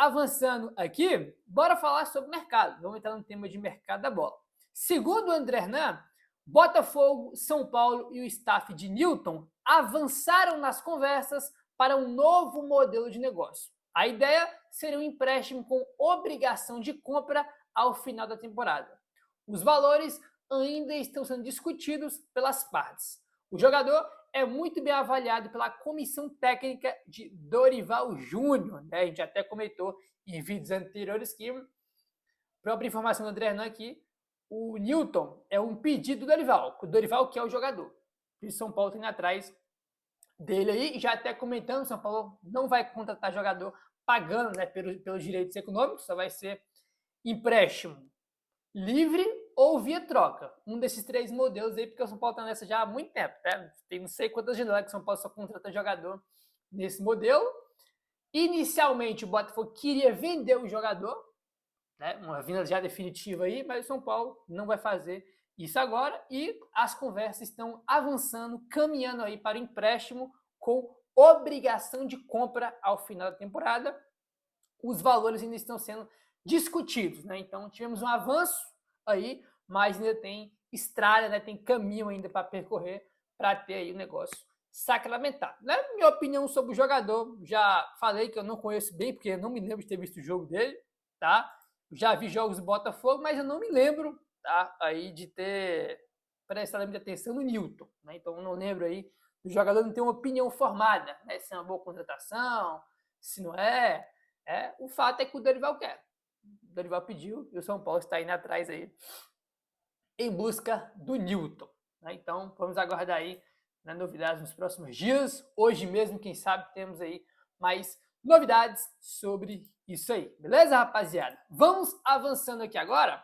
avançando aqui, bora falar sobre mercado. Vamos entrar no tema de mercado da bola. Segundo o André Hernan, Botafogo, São Paulo e o staff de Newton avançaram nas conversas para um novo modelo de negócio. A ideia seria um empréstimo com obrigação de compra ao final da temporada. Os valores ainda estão sendo discutidos pelas partes. O jogador é muito bem avaliado pela comissão técnica de Dorival Júnior. Né? A gente até comentou em vídeos anteriores que, própria informação do André Hernan aqui, o Newton é um pedido do Dorival. O Dorival que é o jogador. E o São Paulo tem atrás dele aí. Já até comentando, o São Paulo não vai contratar jogador pagando, né, pelos direitos econômicos, só vai ser empréstimo livre ou via troca. Um desses três modelos aí, porque o São Paulo está nessa já há muito tempo. Né? Tem não sei quantas janelas que o São Paulo só contrata jogador nesse modelo. Inicialmente, o Botafogo queria vender o jogador, né? Uma vinda já definitiva aí, mas o São Paulo não vai fazer isso agora e as conversas estão avançando, caminhando aí para o empréstimo com obrigação de compra ao final da temporada. Os valores ainda estão sendo discutidos, né? Então tivemos um avanço aí, mas ainda tem estrada, né? Tem caminho ainda para percorrer para ter aí o negócio sacramentado. Né? Minha opinião sobre o jogador, já falei que eu não conheço bem, porque eu não me lembro de ter visto o jogo dele, tá? Já vi jogos do Botafogo, mas eu não me lembro, tá? Aí de ter prestado muita atenção no Newton, né? Então eu não lembro aí do jogador não ter uma opinião formada, né? Se é uma boa contratação, se não é. O fato é que o Dorival quer. O Dorival pediu e o São Paulo está indo atrás aí em busca do Newton. Né? Então, vamos aguardar aí novidades nos próximos dias. Hoje mesmo, quem sabe, temos aí mais novidades sobre isso aí. Beleza, rapaziada? Vamos avançando aqui agora.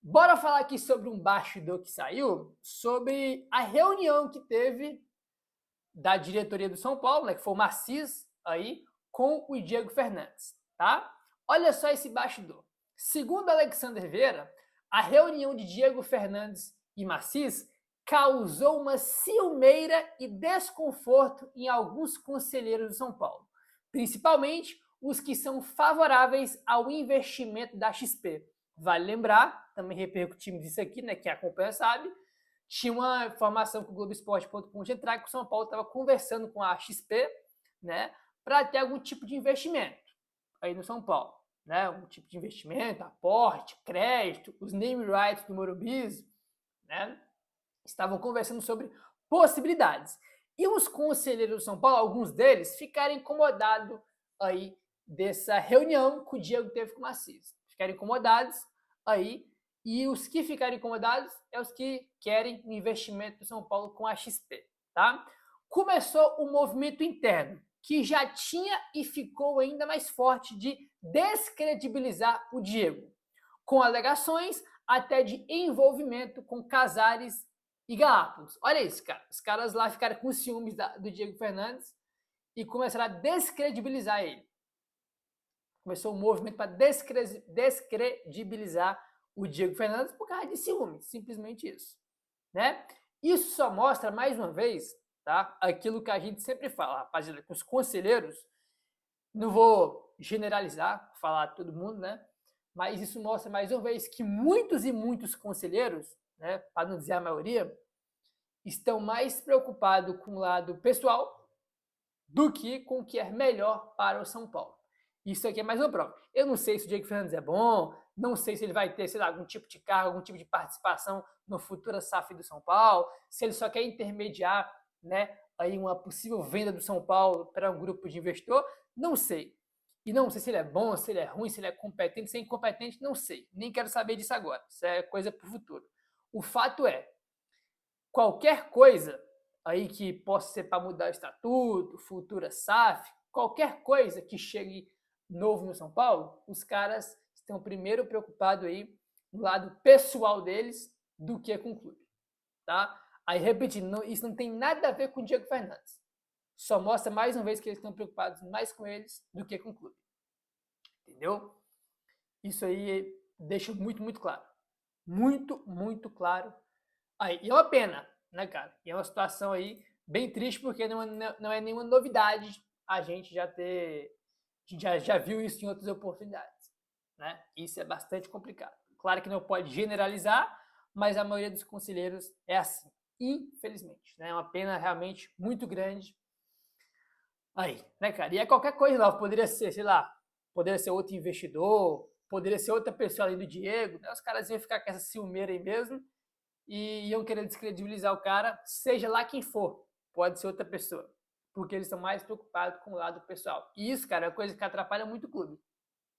Bora falar aqui sobre um bastidor que saiu, sobre a reunião que teve da diretoria do São Paulo, né, que foi o Maciz aí, com o Diego Fernandes, tá? Olha só esse bastidor. Segundo Alexander Vieira, a reunião de Diego Fernandes e Maciz causou uma ciumeira e desconforto em alguns conselheiros do São Paulo, principalmente os que são favoráveis ao investimento da XP. Vale lembrar, também repercutimos isso aqui, né, quem acompanha sabe, tinha uma informação que o Globoesporte.com tinha trago que o São Paulo estava conversando com a XP, né, para ter algum tipo de investimento aí no São Paulo, né, um tipo de investimento, aporte, crédito, os name rights do Morumbi, né, estavam conversando sobre possibilidades. E os conselheiros do São Paulo, alguns deles, ficaram incomodados aí dessa reunião que o Diego teve com o Maciz. Ficaram incomodados aí, e os que ficaram incomodados é os que querem o investimento do São Paulo com a XP, tá? Começou um movimento interno que já tinha e ficou ainda mais forte de descredibilizar o Diego, com alegações até de envolvimento com Casares e Galápagos. Olha isso, cara. Os caras lá ficaram com ciúmes do Diego Fernandes e começaram a descredibilizar ele. Começou um movimento para descredibilizar o Diego Fernandes por causa de ciúmes, simplesmente isso, né? Isso só mostra, mais uma vez, tá? Aquilo que a gente sempre fala, rapaziada, que os conselheiros, não vou generalizar, falar todo mundo, né? Mas isso mostra, mais uma vez, que muitos e muitos conselheiros, né, para não dizer a maioria, estão mais preocupados com o lado pessoal do que com o que é melhor para o São Paulo. Isso aqui é mais uma prova. Eu não sei se o Diego Fernandes é bom, não sei se ele vai ter, sei lá, algum tipo de cargo, algum tipo de participação no futuro SAF do São Paulo, se ele só quer intermediar, né, aí uma possível venda do São Paulo para um grupo de investidor, não sei. E não sei se ele é bom, se ele é ruim, se ele é competente, se é incompetente, não sei. Nem quero saber disso agora. Isso é coisa para o futuro. O fato é, qualquer coisa aí que possa ser para mudar o estatuto, futura SAF, qualquer coisa que chegue novo no São Paulo, os caras estão primeiro preocupados aí no lado pessoal deles do que com o clube, tá? Aí, repetindo, isso não tem nada a ver com o Diego Fernandes. Só mostra mais uma vez que eles estão preocupados mais com eles do que com o clube. Entendeu? Isso aí deixa muito, muito claro. Muito, muito claro. Aí, e é uma pena, né, cara? E é uma situação aí bem triste, porque não é nenhuma novidade a gente já ter gente já viu isso em outras oportunidades, né? Isso é bastante complicado. Claro que não pode generalizar, mas a maioria dos conselheiros é assim, infelizmente, né? É uma pena realmente muito grande aí, né, cara? E é qualquer coisa lá, poderia ser, sei lá, poderia ser outro investidor, poderia ser outra pessoa além do Diego, né? Os caras iam ficar com essa ciumeira aí mesmo e iam querer descredibilizar o cara, seja lá quem for, pode ser outra pessoa, porque eles estão mais preocupados com o lado pessoal. E isso, cara, é uma coisa que atrapalha muito o clube,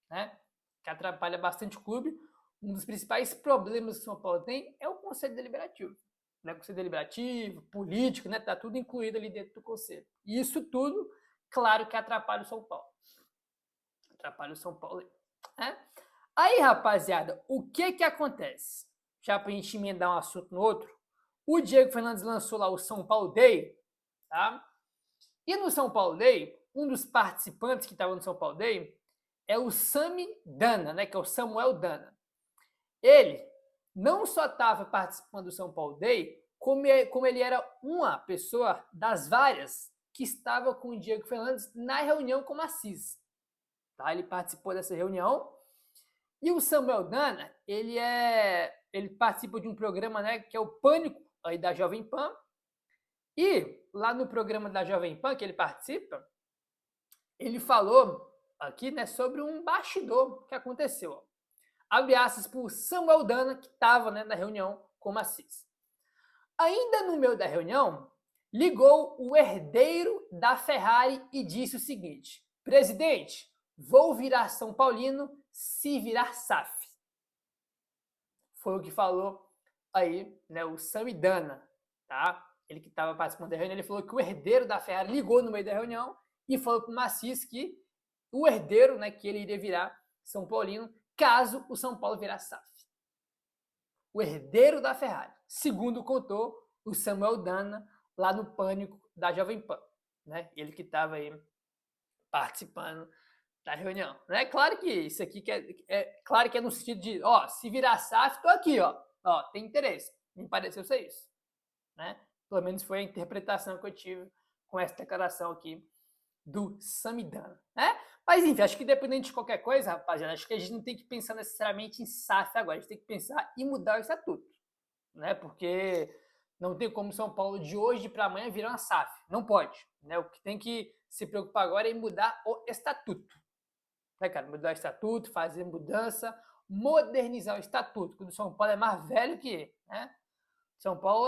né? Que atrapalha bastante o clube. Um dos principais problemas que o São Paulo tem é o Conselho Deliberativo. Né? Conselho Deliberativo, político, né? Tá tudo incluído ali dentro do Conselho. E isso tudo, claro que atrapalha o São Paulo. Atrapalha o São Paulo. Né? Aí, rapaziada, o que acontece? Já pra gente emendar um assunto no outro, o Diego Fernandes lançou lá o São Paulo Day, tá? E no São Paulo Day, um dos participantes que estava no São Paulo Day é o Sami Dana, né? Que é o Samuel Dana. Ele não só estava participando do São Paulo Day, como ele era uma pessoa das várias que estava com o Diego Fernandes na reunião com o Assis. Tá? Ele participou dessa reunião. E o Samuel Dana, ele participa de um programa, né, que é o Pânico, aí da Jovem Pan. E lá no programa da Jovem Pan que ele participa, ele falou aqui, né, sobre um bastidor que aconteceu. Ó. Abre aspas por Samuel Dana, que estava, né, na reunião com o Assis. Ainda no meio da reunião, ligou o herdeiro da Ferrari e disse o seguinte: presidente, vou virar São Paulino se virar SAF. Foi o que falou aí, né, o Samidana, tá? Ele que estava participando da reunião, ele falou que o herdeiro da Ferrari ligou no meio da reunião e falou para o Assis que o herdeiro, né, que ele iria virar São Paulino caso o São Paulo virasse SAF. O herdeiro da Ferrari, segundo contou o Samuel Dana lá no Pânico da Jovem Pan, né? Ele que estava aí participando da reunião, né? Claro que isso aqui claro que é no sentido de, ó, se virar SAF, tô aqui, ó, tem interesse. Me pareceu ser isso, né? Pelo menos foi a interpretação que eu tive com essa declaração aqui do Samidana, né? Mas enfim, acho que independente de qualquer coisa, rapaziada, acho que a gente não tem que pensar necessariamente em SAF agora, a gente tem que pensar em mudar o estatuto, né? Porque não tem como São Paulo de hoje para amanhã virar uma SAF, não pode, né? O que tem que se preocupar agora é em mudar o estatuto, né, cara? Mudar o estatuto, fazer mudança, modernizar o estatuto, porque o São Paulo é mais velho que ele, né? São Paulo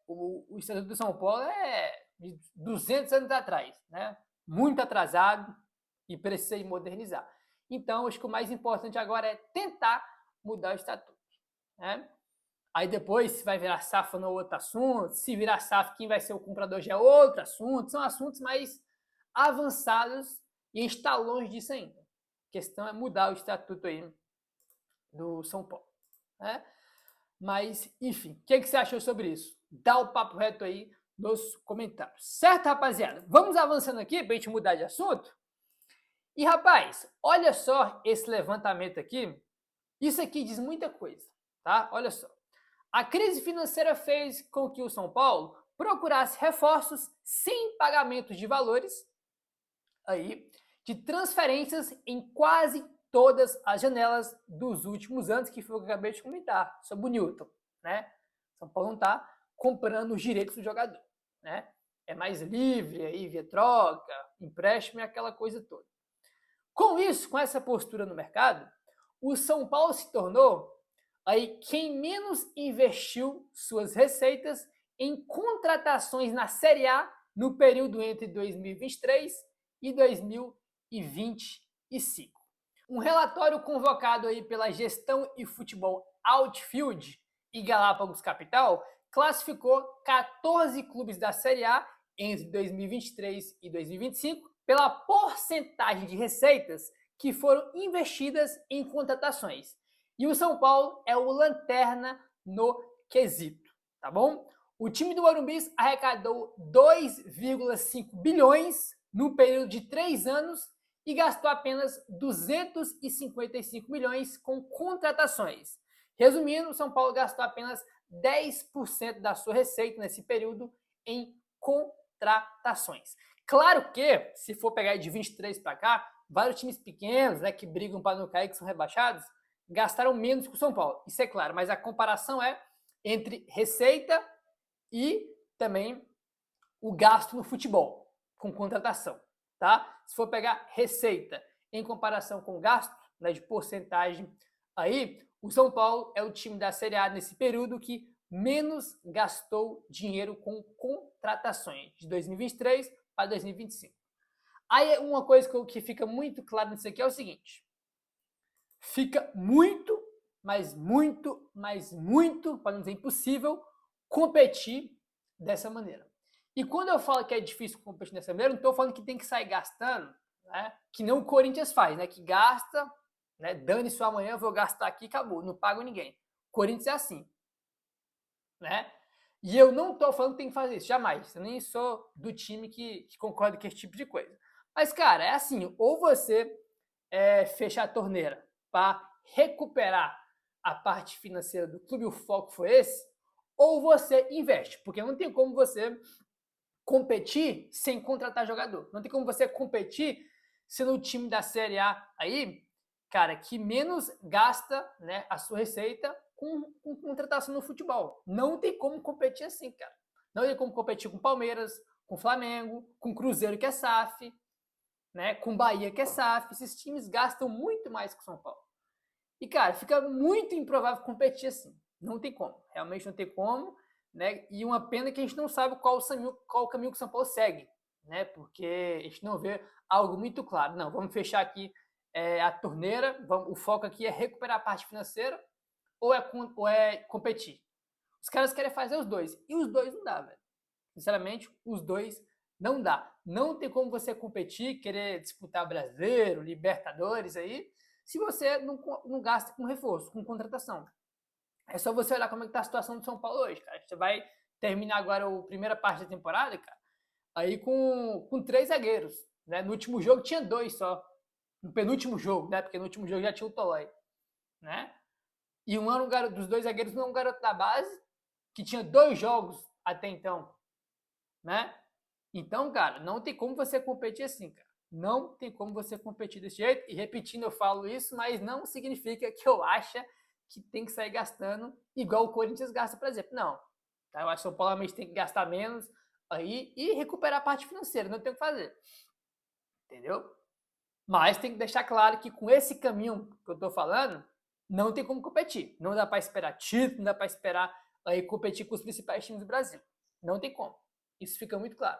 o estatuto do São Paulo é de 200 anos atrás, né? Muito atrasado e precisa modernizar. Então, acho que o mais importante agora é tentar mudar o estatuto, né? Aí depois, se vai virar SAF ou não, outro assunto. Se virar SAF, quem vai ser o comprador já é outro assunto. São assuntos mais avançados e a gente está longe disso ainda. A questão é mudar o estatuto aí do São Paulo, né? Mas, enfim, o que você achou sobre isso? Dá o papo reto aí nos comentários. Certo, rapaziada? Vamos avançando aqui para a gente mudar de assunto? E, rapaz, olha só esse levantamento aqui. Isso aqui diz muita coisa, tá? Olha só. A crise financeira fez com que o São Paulo procurasse reforços sem pagamento de valores aí, de transferências em quase todas as janelas dos últimos anos, que foi o que eu acabei de comentar sobre o Newton, né? São Paulo não está comprando os direitos do jogador, né? É mais livre aí, via troca, empréstimo e aquela coisa toda. Com isso, com essa postura no mercado, o São Paulo se tornou aí quem menos investiu suas receitas em contratações na Série A no período entre 2023 e 2025. Um relatório convocado aí pela Gestão e Futebol Outfield e Galápagos Capital classificou 14 clubes da Série A entre 2023 e 2025 pela porcentagem de receitas que foram investidas em contratações. E o São Paulo é o lanterna no quesito, tá bom? O time do Morumbis arrecadou 2,5 bilhões no período de 3 anos e gastou apenas 255 milhões com contratações. Resumindo, o São Paulo gastou apenas 10% da sua receita nesse período em contratações. Claro que, se for pegar de 23 para cá, vários times pequenos, né, que brigam para não cair, que são rebaixados, gastaram menos que o São Paulo. Isso é claro, mas a comparação é entre receita e também o gasto no futebol, com contratação, tá? Se for pegar receita em comparação com gasto, né, de porcentagem, aí o São Paulo é o time da Série A nesse período que menos gastou dinheiro com contratações, de 2023 para 2025. Aí uma coisa que fica muito claro nisso aqui é o seguinte: fica muito, mas muito, mas muito, para não dizer impossível, competir dessa maneira. E quando eu falo que é difícil competir dessa maneira, não estou falando que tem que sair gastando, né, que não o Corinthians faz, né, que gasta, né, dane-se amanhã, eu vou gastar aqui e acabou, não pago ninguém. O Corinthians é assim, né? E eu não estou falando que tem que fazer isso, jamais. Eu nem sou do time que concorda com esse tipo de coisa. Mas, cara, é assim, ou você fechar a torneira para recuperar a parte financeira do clube, o foco foi esse, ou você investe, porque não tem como você competir sem contratar jogador. Não tem como você competir sendo o time da Série A aí, cara, que menos gasta, né, a sua receita com contratação no futebol. Não tem como competir assim, cara. Não tem como competir com Palmeiras, com Flamengo, com Cruzeiro, que é SAF, né, com Bahia, que é SAF. Esses times gastam muito mais que o São Paulo. E, cara, fica muito improvável competir assim. Não tem como. Realmente não tem como. Né? E uma pena que a gente não sabe qual o caminho que o São Paulo segue. Né? Porque a gente não vê algo muito claro. Não, vamos fechar aqui a torneira. O foco aqui é recuperar a parte financeira ou é competir. Os caras querem fazer os dois. E os dois não dá, velho. Sinceramente, os dois não dá. Não tem como você competir, querer disputar Brasileiro, Libertadores aí, se você não gasta com reforço, com contratação. É só você olhar como é que tá a situação do São Paulo hoje, cara. Você vai terminar agora a primeira parte da temporada, cara, aí com 3 zagueiros. Né? No último jogo tinha 2 só. No penúltimo jogo, né? Porque no último jogo já tinha o Tolói. Né? E dos 2 zagueiros não é um garoto da base, que tinha 2 jogos até então. Né? Então, cara, não tem como você competir assim, cara. Não tem como você competir desse jeito. E repetindo, eu falo isso, mas não significa que eu acho que tem que sair gastando igual o Corinthians gasta, por exemplo. Não. Tá? Eu acho que o São Paulo realmente tem que gastar menos aí e recuperar a parte financeira. Não tem o que fazer. Entendeu? Mas tem que deixar claro que com esse caminho que eu tô falando, não tem como competir. Não dá para esperar título, não dá para esperar aí competir com os principais times do Brasil. Não tem como. Isso fica muito claro.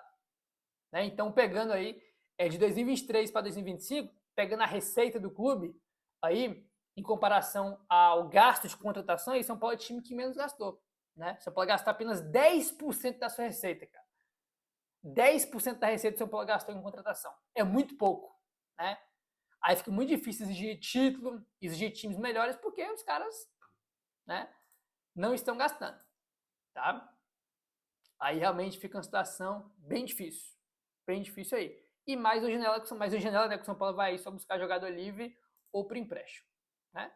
Né? Então, pegando aí de 2023 para 2025, pegando a receita do clube, aí, em comparação ao gasto de contratações, São Paulo é o time que menos gastou. Né? São Paulo gastou apenas 10% da sua receita, cara. 10% da receita São Paulo gastou em contratação. É muito pouco. Né? Aí fica muito difícil exigir título, exigir times melhores, porque os caras, né, não estão gastando. Tá? Aí realmente fica uma situação bem difícil. Bem difícil aí. E mais o janela, né, que o São Paulo vai só buscar jogador livre ou por empréstimo. Né?